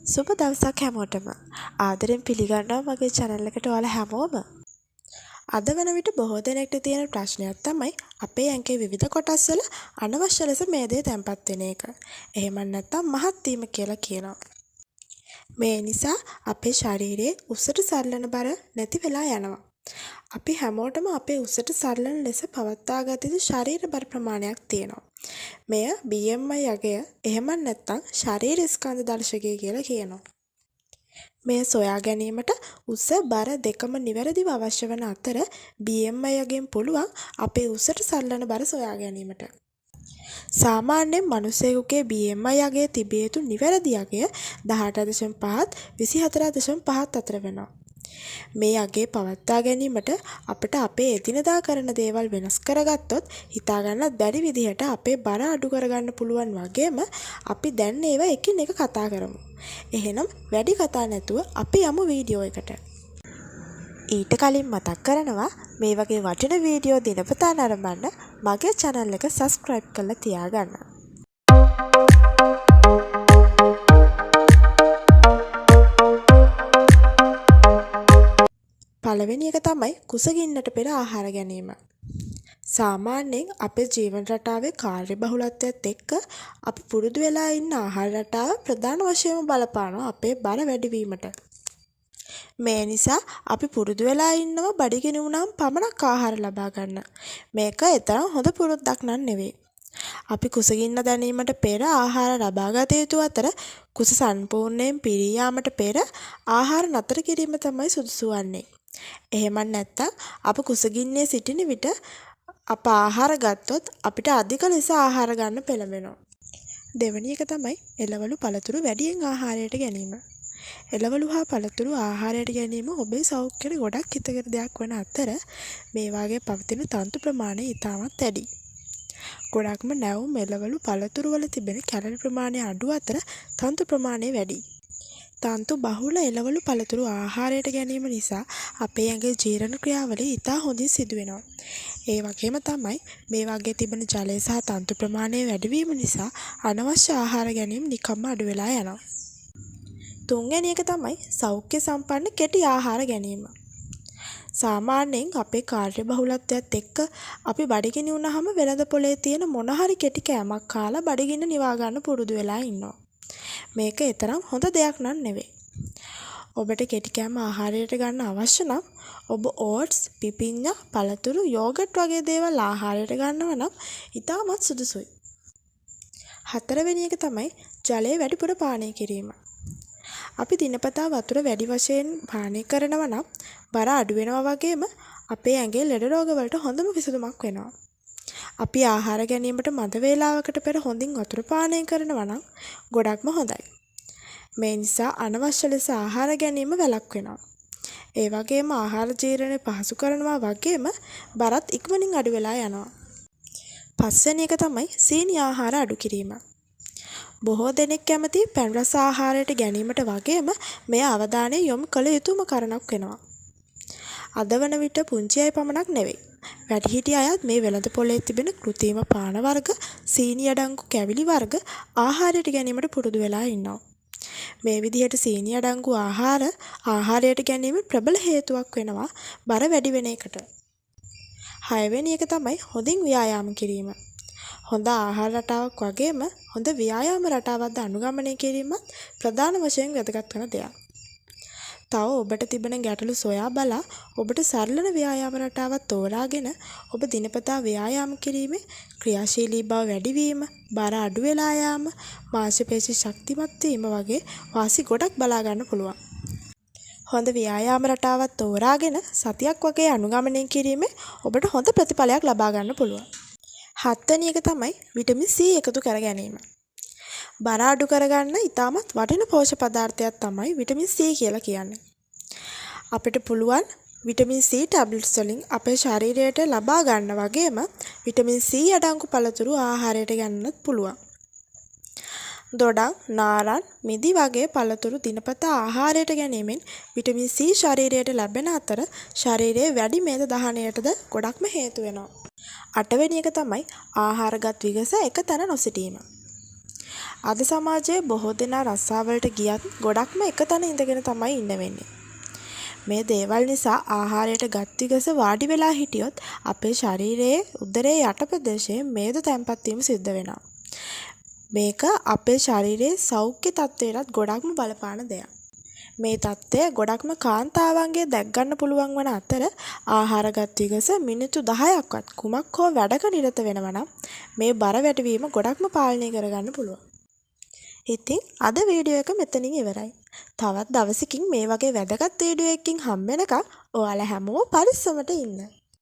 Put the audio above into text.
සුබ දවසක් හැමෝටම. ආදරෙන් පිළිගන්නවා මගේ channel එකට ඔයාලා හැමෝම. අද වන විට බොහෝ දෙනෙක්ට තියෙන ප්‍රශ්නයක් තමයි අපේ ඇඟේ විවිධ කොටස් වල අනවශ්‍ය ලෙස මේදේ තැම්පත් වෙන එක. එහෙම නැත්නම් මහත් වීම කියලා කියනවා. මේ නිසා අපේ ශරීරයේ උසට සරලන බර නැති වෙලා යනවා. අපි හැමෝටම අපේ උසට සරලන ලෙස පවත්වා ගත යුතු ශරීර බර ප්‍රමාණයක් තියෙනවා. මෙය BMI අගය එහෙම නැත්නම් ශරීර ස්කන්ධ දර්ශකය කියලා කියනවා. මේ සොයා ගැනීමට උස බර දෙකම නිවැරදිව අවශ්‍ය වන අතර BMI අගයෙන් පුළුවන් අපේ උසට සරලන බර සොයා ගැනීමට. සාමාන්‍යයෙන් මිනිසෙකුගේ BMI අගය තිබිය යුතු නිවැරදි අගය 18.5 24.5 අතර වෙනවා. මේ අගය පවත්වා ගැනීමට අපට අපේ එදිනදා කරන දේවල් වෙනස් කරගත්තොත් හිතා ගන්නත් බැරි විදිහට අපේ බර අඩු කරගන්න පුළුවන් වගේම අපි දැන් ඒවා එකින් එක කතා කරමු. එහෙනම් වැඩි කතා නැතුව අපි යමු වීඩියෝ එකට. ඊට කලින් මතක් කරනවා මේ වගේ වටින වීඩියෝ දිනපතා නරඹන්න මගේ channel එක subscribe කරලා තියාගන්න. පළවෙනි එක තමයි කුසගින්නට පෙර ආහාර ගැනීම. සාමාන්‍යයෙන් අපේ ජීවන රටාවේ කාර්යබහුලත්වයත් එක්ක අපි පුරුදු වෙලා ඉන්න ආහාර රටාව ප්‍රධාන වශයෙන්ම බලපානවා අපේ බර වැඩිවීමට. මේ නිසා අපි පුරුදු වෙලා ඉන්නවා බඩගිනි වුණාම පමණක් ආහාර ලබා ගන්න. මේක තරම් හොඳ පුරුද්දක් නන් නෙවෙයි. අපි කුසගින්න දැනීමට පෙර ආහාර ලබා ගත යුතු අතර කුස සම්පූර්ණයෙන් පිරී යාමට පෙර ආහාර නතර කිරීම තමයි සුදුසු වන්නේ. එහෙම නැත්නම් අප කුසගින්නේ සිටින විට අප ආහාර ගත්තොත් අපිට අධික ලෙස ආහාර ගන්න පෙළඹෙනවා. දෙවැනි එක තමයි එළවලු පළතුරු වැඩියෙන් ආහාරයට ගැනීම. එළවලු හා පළතුරු ආහාරයට ගැනීම ඔබේ සෞඛ්‍යයට ගොඩක් හිතකර දෙයක් වන අතර මේ වාගේ පවතින තන්තු ප්‍රමාණය ඉතාමත් වැඩි. ගොඩක්ම නැවුම් එළවලු පළතුරු වල තිබෙන කැලරි ප්‍රමාණය අඩු අතර තන්තු ප්‍රමාණය වැඩි. තන්තු බහුල එළවලු පළතුරු ආහාරයට ගැනීම නිසා අපේ ඇඟේ ජීර්ණ ක්‍රියාවලිය ඉතා හොඳින් සිදු වෙනවා. ඒ වගේම තමයි මේ වගේ තිබෙන ජලය සහ තන්තු ප්‍රමාණය වැඩි වීම නිසා අනවශ්‍ය ආහාර ගැනීම නිකම්ම අඩු වෙලා යනවා. තුන්වෙනි එක තමයි සෞඛ්‍ය සම්පන්න කෙටි ආහාර ගැනීම. සාමාන්‍යයෙන් අපේ කාර්යබහුලත්වයත් එක්ක අපි බඩගිනි වුණාම වෙළඳ පොලේ තියෙන මොන හරි කෙටි කෑමක් කාලා බඩගින්න නිවා ගන්න පුරුදු වෙලා ඉන්නවා. මේක තරම් හොඳ දෙයක් නන් නෙවෙයි. ඔබට කෙටි කෑම ආහාරයට ගන්න අවශ්‍ය නම් ඔබ ඕට්ස්, පිපිඤ්ඤා, පළතුරු, යෝගට් වගේ දේවල් ආහාරයට ගන්නව නම් ඉතාමත් සුදුසුයි. හතරවෙනි එක තමයි ජලය වැඩිපුර පානය කිරීම. අපි දිනපතා වතුර වැඩි වශයෙන් පානය කරනවා නම් බර අඩු වෙනවා වගේම අපේ ඇඟේ ලෙඩ රෝග වලට හොඳම විසඳුමක් වෙනවා. අපි ආහාර ගැනීමට මඳ වේලාවකට පෙර හොඳින් වතුර පානය කරනවා නම් ගොඩක්ම හොඳයි. මේ නිසා අනවශ්‍ය ලෙස ආහාර ගැනීම වැළැක්වෙනවා. ඒ වගේම ආහාර ජීර්ණය පහසු කරනවා වගේම බරත් ඉක්මනින් අඩු වෙලා යනවා. පස්වෙනි එක තමයි සීනි ආහාර අඩු කිරීම. බොහෝ දෙනෙක් කැමති පැන් රස ආහාරයට ගැනීමට වගේම මෙය අවධානය යොමු කළ යුතුම කාරණයක් වෙනවා. අද වන විට පුංචි අය පමණක් නෙවෙයි. වැඩිහිටි අයත් මේ වෙළඳ පොලේ තිබෙන කෘත්‍රිම පාන වර්ග, සීනි අඩංගු කැවිලි වර්ග ආහාරයට ගැනීමට පුරුදු වෙලා ඉන්නවා. මේ විදිහට සීනි අඩංගු ආහාරයට ගැනීම ප්‍රබල හේතුවක් වෙනවා බර වැඩි වෙන එකට. හයවෙනි එක තමයි හොඳින් ව්‍යායාම කිරීම. හොඳ ආහාර රටාවක් වගේම හොඳ ව්‍යායාම රටාවක්ද අනුගමනය කිරීමත් ප්‍රධාන වශයෙන් වැදගත් වන දෙයක්. තව ඔබට තිබෙන ගැටලු සොයා බලා ඔබට සරලන ව්‍යායාම රටාවක් තෝරාගෙන ඔබ දිනපතා ව්‍යායාම කිරීමේ ක්‍රියාශීලී බව වැඩි වීම, බර අඩු වෙලා යාම, මාංශපේශි ශක්තිමත් වීම වගේ වාසි ගොඩක් බලා ගන්න පුළුවන්. හොඳ ව්‍යායාම රටාවක් තෝරාගෙන සතියක් වගේ අනුගමනය කිරීමේ ඔබට හොඳ ප්‍රතිඵලයක් ලබා ගන්න පුළුවන්. හත්වෙනි එක තමයි විටමින් C එකතු කර ගැනීම. බර අඩු කරගන්න ඉතාමත් වටින පෝෂක පදාර්ථයක් තමයි විටමින් C කියලා කියන්නේ. අපිට පුළුවන් විටමින් C ටැබ්ලට්ස් වලින් අපේ ශරීරයට ලබා ගන්න වගේම විටමින් C අඩංගු පළතුරු ආහාරයට ගන්නත් පුළුවන්. දොඩම්, නාරන්, මිදි වගේ පළතුරු දිනපතා ආහාරයට ගැනීමෙන් විටමින් C ශරීරයට ලැබෙන අතර ශරීරයේ වැඩි මේද දහනයටද ගොඩක්ම හේතු වෙනවා. අටවෙනි එක තමයි ආහාරගත් විගස එක තැන නොසිටීම. අද සමාජයේ බොහෝ දෙනා රස්සාවලට ගියත් ගොඩක්ම එක තැන ඉඳගෙන තමයි ඉන්න වෙන්නේ. මේ දේවල් නිසා ආහාරයට ගත් විගස වාඩි වෙලා හිටියොත් අපේ ශරීරයේ උදරයේ යට ප්‍රදේශයේ මේද තැන්පත් වීම සිද්ධ වෙනවා. මේක අපේ ශරීරයේ සෞඛ්‍ය තත්ත්වයටත් ගොඩක්ම බලපාන දෙයක්. මේ தත්ත්වය ගොඩක්ම කාන්තාවන්ගේ දැක් ගන්න පුළුවන් වන අතර ආහාරගත් විගස මිනිත්තු 10ක්වත් කුමක් හෝ වැඩක නිරත වෙනවා නම් මේ බර වැඩිවීම ගොඩක්ම පාලනය කරගන්න පුළුවන්. ඉතින් අද වීඩියෝ එක මෙතනින් ඉවරයි. තවත් දවසකින් මේ වගේ වැදගත් වීඩියෝ එකකින් හම්බ වෙනකම් ඔයාලා හැමෝම පරිස්සමට ඉන්න.